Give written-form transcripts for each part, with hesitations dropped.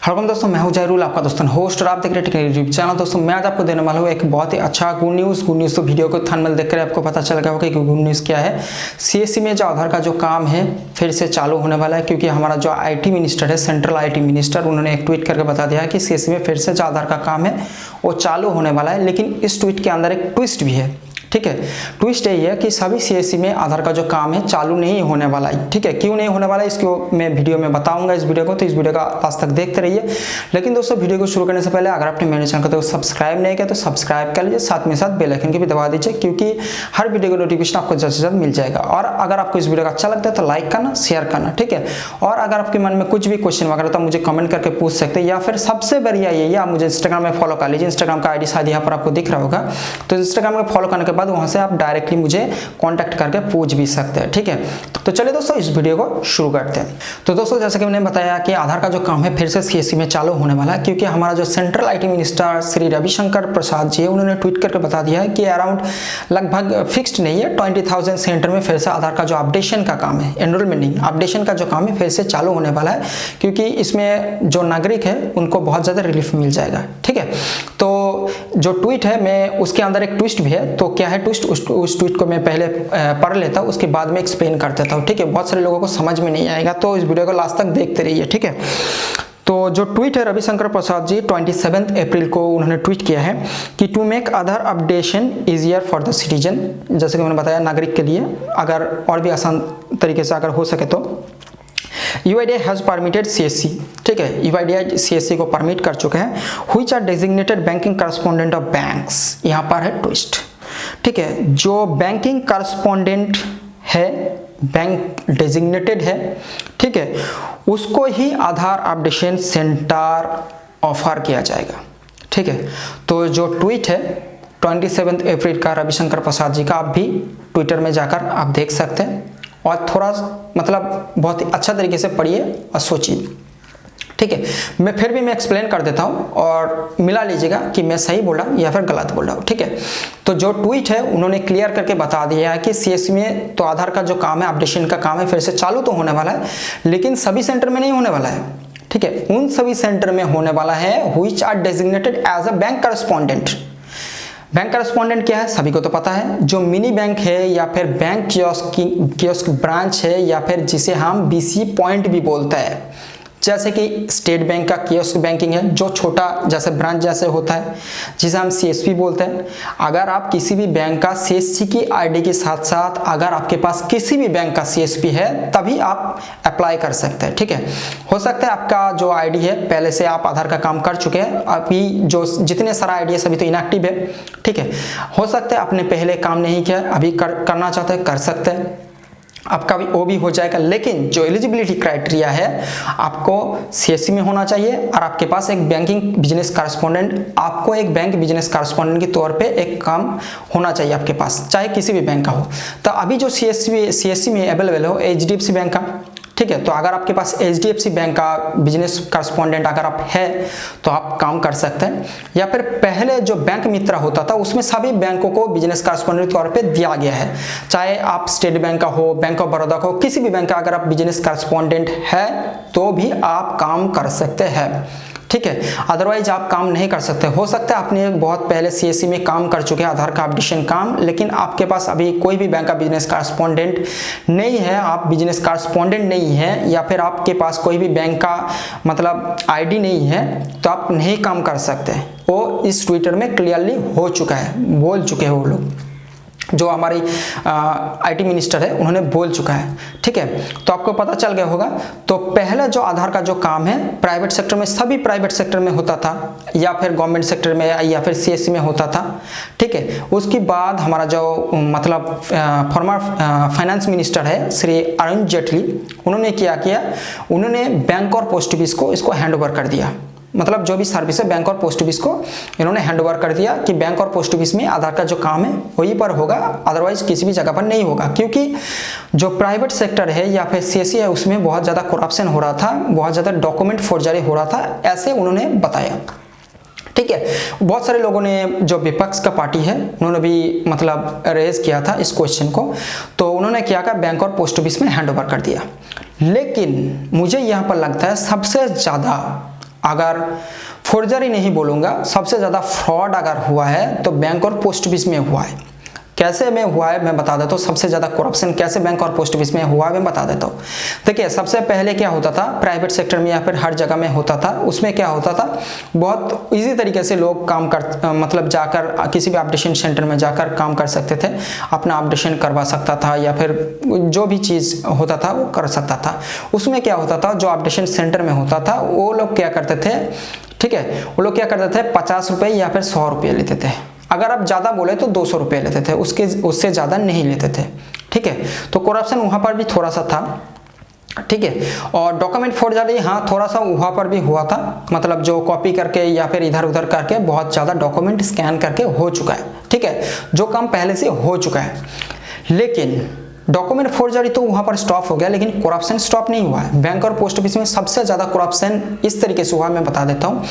Hello दोस्तों, मैं हूं जयरूल, आपका दोस्तों होस्ट, और आप देख रहे हैं टेक्निकल यूट्यूब चैनल। दोस्तों मैं आज आपको देने वाला हूं एक बहुत ही अच्छा गुड न्यूज़। तो वीडियो को थंबनेल देखकर आपको पता चल गया होगा कि गुड न्यूज़ क्या है। सीएससी में जो आधार का जो काम है फिर से चालू होने वाला है, क्योंकि हमारा जो आईटी मिनिस्टर है, सेंट्रल आईटी मिनिस्टर, उन्होंने एक ट्वीट करके बता दिया है कि सीएससी में फिर से जो आधार का काम है वो चालू होने वाला है। लेकिन इस ट्वीट के अंदर एक ट्विस्ट भी है, ठीक है। ट्विस्ट यही है कि सभी सीएससी में आधार का जो काम है चालू नहीं होने वाला है, ठीक है। क्यों नहीं होने वाला है इसको मैं वीडियो में बताऊंगा इस वीडियो को, तो इस वीडियो का लास्ट तक देखते रहिए। लेकिन दोस्तों वीडियो को शुरू करने से पहले अगर आपने मेरे चैनल को सब्सक्राइब नहीं किया तो सब्सक्राइब कर लीजिए, साथ में साथ बेल आइकन की भी दबा दीजिए, क्योंकि हर वीडियो का नोटिफिकेशन आपको जल्द से जल्द मिल जाएगा। और अगर आपको इस वीडियो का अच्छा लगता है तो लाइक करना, शेयर करना, ठीक है। और अगर आपके मन में कुछ भी क्वेश्चन वगैरह तो मुझे कमेंट करके पूछ सकते हैं, या फिर सबसे बढ़िया ये आप मुझे इंस्टाग्राम में फॉलो कर लीजिए। इंस्टाग्राम का आईडी शायद यहाँ पर आपको दिख रहा होगा, तो इंस्टाग्राम में फॉलो करने के बाद वहां से आप डायरेक्टली मुझे कांटेक्ट करके पूछ भी सकते हैं, ठीक है। तो चलिए दोस्तों इस वीडियो को शुरू करते हैं। तो दोस्तों जैसे कि मैंने बताया कि आधार का जो काम है फिर से सीएससी में चालू होने वाला है, क्योंकि हमारा जो central IT minister Shri Ravishankar Prasad ji है, उन्होंने ट्वीट करके बता दिया है कि अराउंड लगभग फिक्स्ड नहीं है 20,000 सेंटर में फिर से आधार का जो अपडेशन का काम है, एनरोलमेंट नहीं अपडेशन का जो काम है फिर से चालू होने वाला है, क्योंकि इसमें जो नागरिक है उनको बहुत ज्यादा रिलीफ मिल जाएगा, ठीक है। तो जो ट्वीट है मैं उसके अंदर एक ट्विस्ट भी है, तो क्या है ट्विस्ट उस ट्वीट को मैं पहले पढ़ लेता हूँ, उसके बाद में एक्सप्लेन कर देता हूँ, ठीक है। बहुत सारे लोगों को समझ में नहीं आएगा, तो इस वीडियो को लास्ट तक देखते रहिए, ठीक है। तो जो ट्वीट है रविशंकर प्रसाद जी 27 अप्रैल को उन्होंने ट्वीट किया है कि to make Aadhaar updation easier for the citizen, जैसे कि मैंने बताया नागरिक के लिए अगर और भी आसान तरीके से अगर हो सके तो UIDAI हैज परमिटेड CSC, ठीक है। UIDAI CSC को परमिट कर चुके हैं, which are designated banking correspondent of banks. यहाँ पर है ट्विस्ट, ठीक है। जो बैंकिंग करस्पॉन्डेंट है, बैंक डेजिग्नेटेड है, ठीक है, उसको ही आधार अपडेशन सेंटर ऑफर किया जाएगा, ठीक है। तो जो ट्वीट है 27 अप्रैल का रविशंकर प्रसाद जी का, आप भी ट्विटर में जाकर आप देख सकते हैं और थोड़ा मतलब बहुत ही अच्छा तरीके से पढ़िए और सोचिए, ठीक है। मैं फिर भी एक्सप्लेन कर देता हूं और मिला लीजिएगा कि मैं सही बोल रहा हूं या फिर गलत बोल रहा हूं, ठीक है। तो जो ट्वीट है उन्होंने क्लियर करके बता दिया है कि सीएससी में तो आधार का जो काम है अपडेशन का काम है फिर से चालू तो होने वाला है, लेकिन सभी सेंटर में नहीं होने वाला है, ठीक है। उन सभी सेंटर में होने वाला है which are designated as a bank correspondent. Bank correspondent क्या है सभी को तो पता है, जो मिनी बैंक है या फिर बैंक कियोस्क ब्रांच है, या फिर जिसे हम BC पॉइंट भी बोलते हैं, जैसे कि स्टेट बैंक का कियोस्क बैंकिंग है जो छोटा जैसे ब्रांच जैसे होता है, जिसे हम CSP बोलते हैं। अगर आप किसी भी बैंक का CSC की ID के साथ साथ अगर आपके पास किसी भी बैंक का CSP है तभी आप अप्लाई कर सकते हैं, ठीक है। हो सकता है आपका जो ID है पहले से आप आधार का काम कर चुके हैं, अभी जो जितने सारा ID है सभी तो इनएक्टिव है, ठीक है। हो सकता है आपने पहले काम नहीं किया, अभी करना चाहते हैं कर सकते हैं, आपका भी वो भी हो जाएगा। लेकिन जो एलिजिबिलिटी क्राइटेरिया है आपको CSC में होना चाहिए, और आपके पास एक बैंकिंग बिजनेस करस्पॉन्डेंट, आपको एक बैंक बिजनेस करस्पॉन्डेंट के तौर पे एक काम होना चाहिए आपके पास, चाहे किसी भी बैंक का हो। तो अभी जो CSC में अवेलेबल हो HDFC बैंक का, ठीक है। तो अगर आपके पास HDFC बैंक का बिजनेस करस्पॉन्डेंट अगर आप है तो आप काम कर सकते हैं, या फिर पहले जो बैंक मित्र होता था उसमें सभी बैंकों को बिजनेस करस्पॉन्डेंट तौर पे दिया गया है, चाहे आप स्टेट बैंक का हो, बैंक ऑफ बड़ौदा का हो, किसी भी बैंक का अगर आप बिजनेस करस्पॉन्डेंट है तो भी आप काम कर सकते हैं, ठीक है। अदरवाइज आप काम नहीं कर सकते। हो सकता है आपने बहुत पहले CSC में काम कर चुके हैं आधार का अपडेशन काम, लेकिन आपके पास अभी कोई भी बैंक का बिजनेस करस्पॉन्डेंट नहीं है, आप बिजनेस करस्पॉन्डेंट नहीं है, या फिर आपके पास कोई भी बैंक का मतलब ID नहीं है, तो आप नहीं काम कर सकते। वो इस ट्विटर में क्लियरली हो चुका है, बोल चुके हैं वो लोग, जो हमारी आईटी मिनिस्टर है उन्होंने बोल चुका है, ठीक है। तो आपको पता चल गया होगा। तो पहले जो आधार का जो काम है प्राइवेट सेक्टर में, सभी प्राइवेट सेक्टर में होता था, या फिर गवर्नमेंट सेक्टर में या फिर CSC में होता था, ठीक है। उसके बाद हमारा जो मतलब फॉर्मर फाइनेंस मिनिस्टर है श्री अरुण जेटली, उन्होंने क्या किया, उन्होंने बैंक और पोस्ट ऑफिस को इसको हैंड ओवर कर दिया, मतलब जो भी सर्विस है बैंक और पोस्ट ऑफिस को इन्होंने हैंड ओवर कर दिया कि बैंक और पोस्ट ऑफिस में आधार का जो काम है वहीं पर होगा, अदरवाइज किसी भी जगह पर नहीं होगा। क्योंकि जो प्राइवेट सेक्टर है या फिर CSC है उसमें बहुत ज़्यादा करप्शन हो रहा था, बहुत ज़्यादा डॉक्यूमेंट फोर्जरी हो रहा था, ऐसे उन्होंने बताया, ठीक है। बहुत सारे लोगों ने, जो विपक्ष का पार्टी है उन्होंने भी मतलब रेज किया था इस क्वेश्चन को, तो उन्होंने क्या कहा बैंक और पोस्ट ऑफिस में हैंड ओवर कर दिया। लेकिन मुझे यहाँ पर लगता है सबसे ज़्यादा अगर फोर्जरी नहीं बोलूँगा, सबसे ज़्यादा फ्रॉड अगर हुआ है तो बैंक और पोस्ट ऑफिस में हुआ है। कैसे में हुआ है मैं बता देता हूँ। सबसे ज़्यादा करप्शन कैसे बैंक और पोस्ट ऑफिस में हुआ है मैं बता देता हूँ। देखिए, सबसे पहले क्या होता था, प्राइवेट सेक्टर में या फिर हर जगह में होता था। उसमें क्या होता था, बहुत इजी तरीके से लोग काम कर मतलब जाकर किसी भी अपडेशन सेंटर में जाकर काम कर सकते थे, अपना अपडेशन करवा सकता था या फिर जो भी चीज़ होता था वो कर सकता था। उसमें क्या होता था, जो अपडेशन सेंटर में होता था वो लोग क्या करते थे, ठीक है, वो लोग क्या करते थे 50 रुपये या फिर 100 रुपये लेते थे। अगर आप ज़्यादा बोले तो 200 रुपये लेते थे, उससे ज़्यादा नहीं लेते थे। ठीक है, तो करप्शन वहाँ पर भी थोड़ा सा था। ठीक है, और डॉक्यूमेंट फोर्जरी हाँ थोड़ा सा वहाँ पर भी हुआ था, मतलब जो कॉपी करके या फिर इधर उधर करके बहुत ज़्यादा डॉक्यूमेंट स्कैन करके हो चुका है। ठीक है, जो काम पहले से हो चुका है। लेकिन डॉक्यूमेंट फोर्जरी तो वहाँ पर स्टॉप हो गया, लेकिन करप्शन स्टॉप नहीं हुआ है। बैंक और पोस्ट ऑफिस में सबसे ज़्यादा करप्शन इस तरीके से हुआ, मैं बता देता हूँ।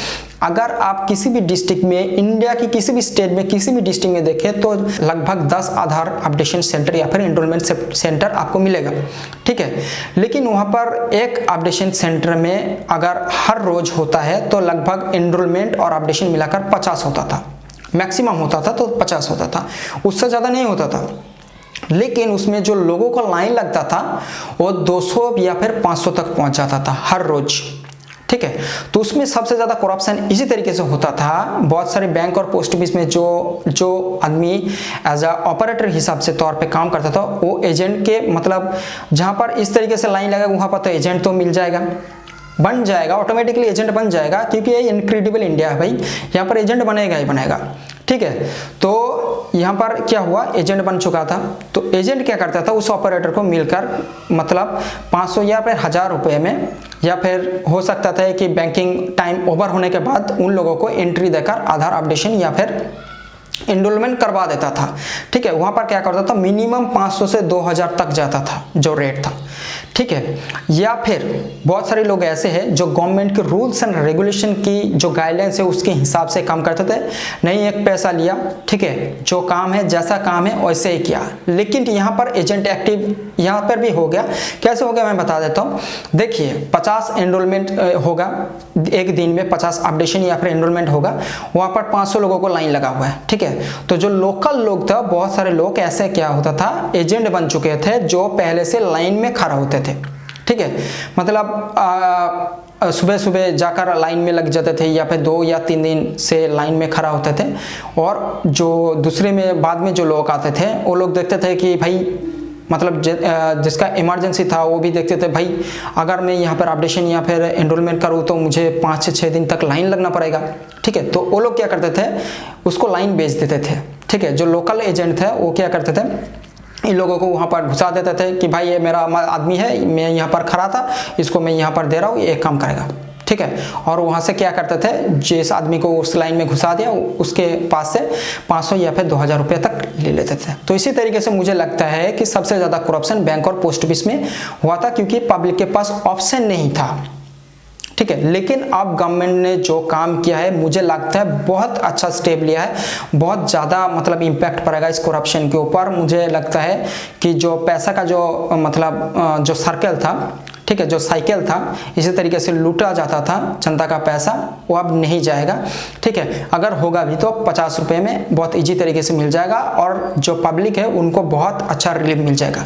अगर आप किसी भी डिस्ट्रिक्ट में, इंडिया की किसी भी स्टेट में, किसी भी डिस्ट्रिक्ट में देखें तो लगभग 10 आधार अपडेशन सेंटर या फिर एनरोलमेंट सेंटर आपको मिलेगा। ठीक है, लेकिन वहाँ पर एक अपडेशन सेंटर में अगर हर रोज होता है तो लगभग एनरोलमेंट और अपडेशन मिलाकर 50 होता था, मैक्सिमम होता था तो 50 होता था, उससे ज़्यादा नहीं होता था। लेकिन उसमें जो लोगों का लाइन लगता था वो 200 या फिर 500 तक पहुंच जाता था हर रोज। ठीक है, तो उसमें सबसे ज़्यादा करप्शन इसी तरीके से होता था। बहुत सारे बैंक और पोस्ट ऑफिस में जो आदमी एज अ ऑपरेटर हिसाब से तौर पे काम करता था, वो एजेंट के मतलब जहाँ पर इस तरीके से लाइन लगेगा वहाँ पर तो एजेंट तो मिल जाएगा, बन जाएगा, ऑटोमेटिकली एजेंट बन जाएगा, क्योंकि ये इनक्रेडिबल इंडिया है भाई, यहाँ पर एजेंट बनेगा ही बनेगा। ठीक है, तो यहाँ पर क्या हुआ, एजेंट बन चुका था, तो एजेंट क्या करता था, उस ऑपरेटर को मिलकर मतलब 500 या फिर 1000 रुपये में, या फिर हो सकता था कि बैंकिंग टाइम ओवर होने के बाद उन लोगों को एंट्री देकर आधार अपडेशन या फिर एनरोलमेंट करवा देता था। ठीक है, वहाँ पर क्या करता था, मिनिमम 500 से 2000 तक जाता था जो रेट था। ठीक है, या फिर बहुत सारे लोग ऐसे हैं जो गवर्नमेंट के रूल्स एंड रेगुलेशन की जो गाइडलाइंस है उसके हिसाब से काम करते थे, नहीं एक पैसा लिया, ठीक है, जो काम है जैसा काम है वैसे ही किया। लेकिन यहाँ पर एजेंट एक्टिव यहाँ पर भी हो गया। कैसे हो गया मैं बता देता हूँ। देखिए, 50 एनरोलमेंट होगा एक दिन में, 50 अपडेशन या फिर एनरोलमेंट होगा, वहाँ पर 500 लोगों को लाइन लगा हुआ है। ठीक है, तो जो लोकल लोग थे, बहुत सारे लोग ऐसे क्या होता था, एजेंट बन चुके थे जो पहले से लाइन में खड़ा होते थे। ठीक है, मतलब सुबह सुबह जाकर लाइन में लग जाते थे, या फिर 2 या 3 दिन से लाइन में खड़ा होते थे। और जो दूसरे में बाद में जो लोग आते थे वो लोग देखते थे कि भाई मतलब जिसका इमरजेंसी था वो भी देखते थे, भाई अगर मैं यहाँ पर अपडेशन या फिर एनरोलमेंट करूँ तो मुझे 5 से 6 दिन तक लाइन लगना पड़ेगा। ठीक है, तो वो लोग क्या करते थे, उसको लाइन बेच देते थे। ठीक है, जो लोकल एजेंट थे वो क्या करते थे, इन लोगों को वहाँ पर घुसा देते थे कि भाई ये मेरा आदमी है, मैं यहाँ पर खड़ा था, इसको मैं यहाँ पर दे रहा हूँ, ये काम करेगा। ठीक है, और वहाँ से क्या करते थे, जिस आदमी को उस लाइन में घुसा दिया उसके पास से 500 या फिर 2000 रुपये तक ले लेते थे। तो इसी तरीके से मुझे लगता है कि सबसे ज़्यादा करप्शन बैंक और पोस्ट ऑफिस में हुआ था, क्योंकि पब्लिक के पास ऑप्शन नहीं था। ठीक है, लेकिन अब गवर्नमेंट ने जो काम किया है मुझे लगता है बहुत अच्छा स्टेप लिया है, बहुत ज़्यादा मतलब इम्पैक्ट पड़ेगा इस करप्शन के ऊपर। मुझे लगता है कि जो पैसा का जो मतलब जो सर्कल था, ठीक है, जो साइकिल था, इसी तरीके से लूटा जाता था जनता का पैसा, वो अब नहीं जाएगा। ठीक है, अगर होगा भी तो 50 रुपये में बहुत इजी तरीके से मिल जाएगा, और जो पब्लिक है उनको बहुत अच्छा रिलीफ मिल जाएगा।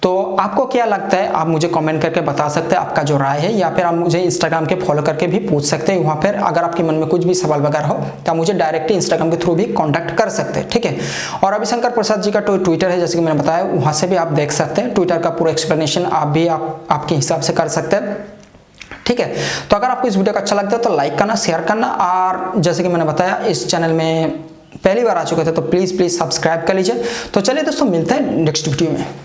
तो आपको क्या लगता है, आप मुझे कमेंट करके बता सकते हैं आपका जो राय है, या फिर आप मुझे इंस्टाग्राम के फॉलो करके भी पूछ सकते हैं। वहाँ पर अगर आपके मन में कुछ भी सवाल वगैरह हो तो आप मुझे डायरेक्टली इंस्टाग्राम के थ्रू भी कॉन्टैक्ट कर सकते हैं। ठीक है, और रविशंकर प्रसाद जी का ट्विटर है, जैसे कि मैंने बताया, वहाँ से भी आप देख सकते हैं। ट्विटर का पूरा एक्सप्लेनेशन आप भी आपके हिसाब से कर सकते हैं। ठीक है, तो अगर आपको इस वीडियो का अच्छा लगता है तो लाइक करना, शेयर करना, और जैसे कि मैंने बताया इस चैनल में पहली बार आ चुके थे तो प्लीज़ सब्सक्राइब कर लीजिए। तो चलिए दोस्तों, मिलते हैं नेक्स्ट वीडियो में।